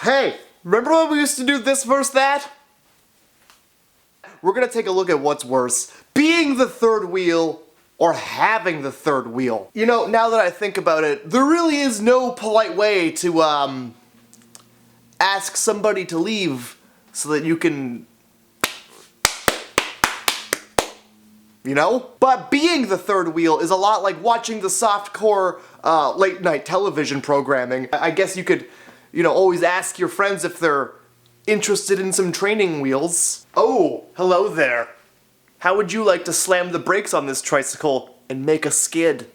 Hey, remember when we used to do this versus that? We're gonna take a look at what's worse, being the third wheel or having the third wheel. You know, now that I think about it, there really is no polite way to, ask somebody to leave so that you can, you know? But being the third wheel is a lot like watching the softcore, late night television programming. I guess you could, you know, always ask your friends if they're interested in some training wheels. Oh, hello there. How would you like to slam the brakes on this tricycle and make a skid?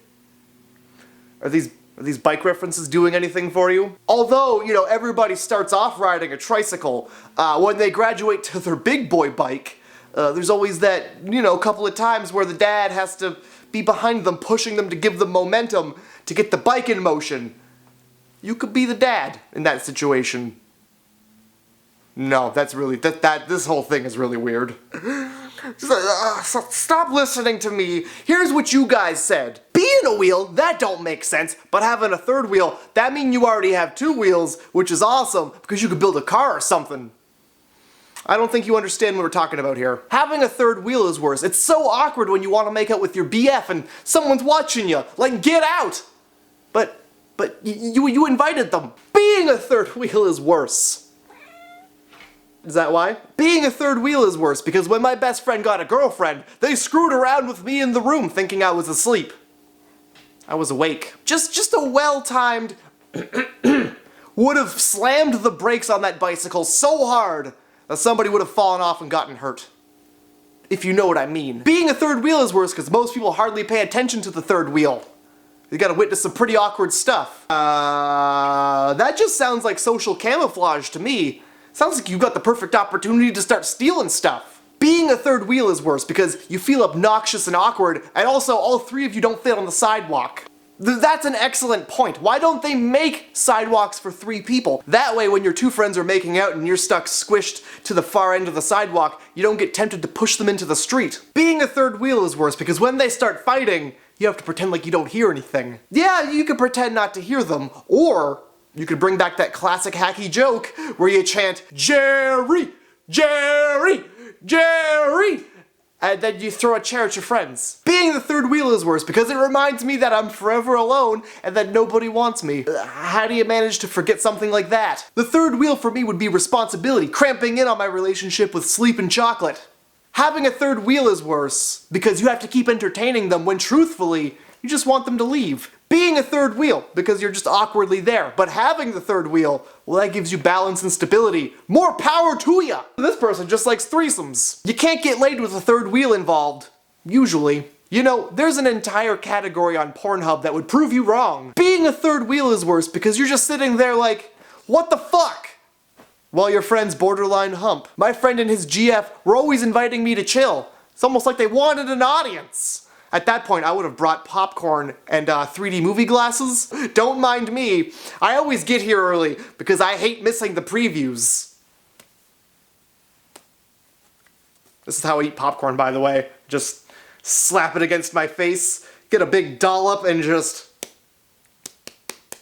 Are these bike references doing anything for you? Although, you know, everybody starts off riding a tricycle, when they graduate to their big boy bike, there's always that, you know, couple of times where the dad has to be behind them, pushing them to give them momentum to get the bike in motion. You could be the dad in that situation. No, that's really, this whole thing is really weird. Stop listening to me. Here's what you guys said. Being a wheel, that don't make sense, but having a third wheel, that means you already have two wheels, which is awesome, because you could build a car or something. I don't think you understand what we're talking about here. Having a third wheel is worse. It's so awkward when you want to make out with your BF and someone's watching you. Like, get out! But you invited them. Being a third wheel is worse. Is that why? Being a third wheel is worse because when my best friend got a girlfriend, they screwed around with me in the room thinking I was asleep. I was awake. Just a well-timed would have slammed the brakes on that bicycle so hard that somebody would have fallen off and gotten hurt. If you know what I mean. Being a third wheel is worse because most people hardly pay attention to the third wheel. You gotta witness some pretty awkward stuff. That just sounds like social camouflage to me. Sounds like you've got the perfect opportunity to start stealing stuff. Being a third wheel is worse because you feel obnoxious and awkward, and also all three of you don't fit on the sidewalk. That's an excellent point. Why don't they make sidewalks for three people? That way when your two friends are making out and you're stuck squished to the far end of the sidewalk, you don't get tempted to push them into the street. Being a third wheel is worse because when they start fighting, you have to pretend like you don't hear anything. Yeah, you can pretend not to hear them, or you could bring back that classic hacky joke where you chant, Jerry, Jerry, Jerry, and then you throw a chair at your friends. Being the third wheel is worse because it reminds me that I'm forever alone and that nobody wants me. How do you manage to forget something like that? The third wheel for me would be responsibility, cramping in on my relationship with sleep and chocolate. Having a third wheel is worse because you have to keep entertaining them when truthfully, you just want them to leave. Being a third wheel, because you're just awkwardly there. But having the third wheel, well, that gives you balance and stability. More power to ya! This person just likes threesomes. You can't get laid with a third wheel involved. Usually. You know, there's an entire category on Pornhub that would prove you wrong. Being a third wheel is worse because you're just sitting there like, what the fuck? While your friends borderline hump. My friend and his GF were always inviting me to chill. It's almost like they wanted an audience. At that point, I would have brought popcorn and 3D movie glasses. Don't mind me. I always get here early because I hate missing the previews. This is how I eat popcorn, by the way. Just slap it against my face, get a big dollop, and just...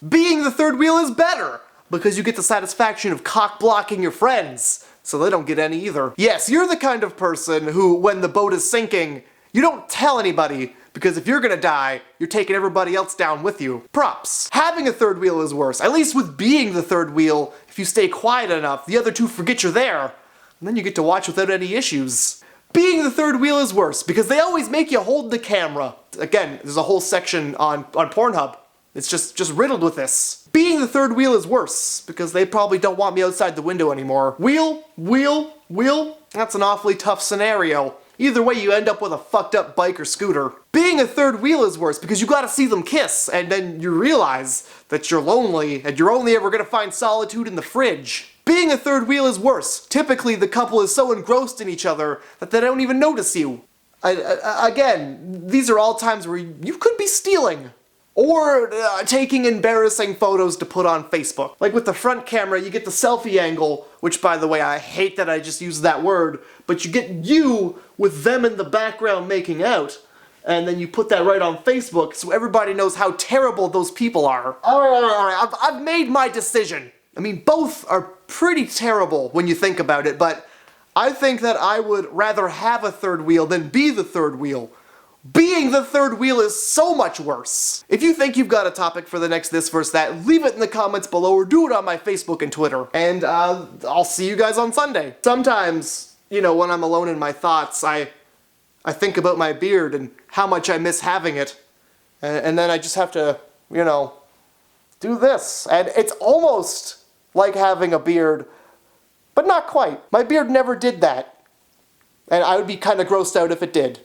Being the third wheel is better because you get the satisfaction of cock-blocking your friends, so they don't get any either. Yes, you're the kind of person who, when the boat is sinking, you don't tell anybody, because if you're gonna die, you're taking everybody else down with you. Props. Having a third wheel is worse. At least with being the third wheel, if you stay quiet enough, the other two forget you're there, and then you get to watch without any issues. Being the third wheel is worse, because they always make you hold the camera. Again, there's a whole section on Pornhub. It's just riddled with this. Being the third wheel is worse, because they probably don't want me outside the window anymore. Wheel, wheel, wheel, that's an awfully tough scenario. Either way, you end up with a fucked up bike or scooter. Being a third wheel is worse because you gotta see them kiss, and then you realize that you're lonely, and you're only ever gonna find solitude in the fridge. Being a third wheel is worse. Typically, the couple is so engrossed in each other that they don't even notice you. Again, these are all times where you could be stealing. Or taking embarrassing photos to put on Facebook. Like with the front camera, you get the selfie angle, which by the way, I hate that I just used that word, but you get you with them in the background making out, and then you put that right on Facebook so everybody knows how terrible those people are. Alright, I've made my decision. I mean, both are pretty terrible when you think about it, but I think that I would rather have a third wheel than be the third wheel. Being the third wheel is so much worse. If you think you've got a topic for the next This Versus That, leave it in the comments below or do it on my Facebook and Twitter. And I'll see you guys on Sunday. Sometimes, you know, when I'm alone in my thoughts, I think about my beard and how much I miss having it. And then I just have to, you know, do this. And it's almost like having a beard, but not quite. My beard never did that. And I would be kind of grossed out if it did.